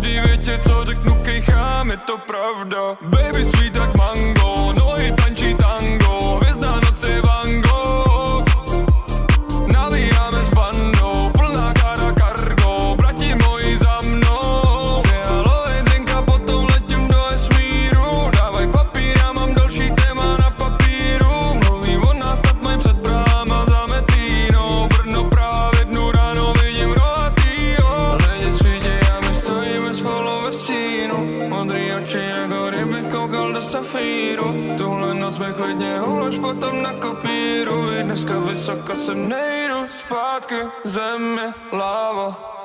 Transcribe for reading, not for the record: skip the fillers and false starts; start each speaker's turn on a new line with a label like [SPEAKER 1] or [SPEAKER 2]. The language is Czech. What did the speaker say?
[SPEAKER 1] každý větě, co řeknu, kejchám, je to pravda. Baby sweet jak mango, nohy tančí tango, hvězda noci Van Gogh. Navíjáme s bandou, plná kára cargo, brati moji za mnou. Fialový drink a potom letím do vesmíru, dávaj papír, já mám další téma na papíru. Mluví o nás, snad mají před bráma za Metínou. Brno právě dnu ráno vidím rohatýho. Lidi svítěj a my stojíme spolu ve stínu. Modrý oči jako kdybych koukal do safíru. Tuhle noc mi klidně ulož potom na kopíru. I dneska vysoko sem nejdu, zpátky zem je láva.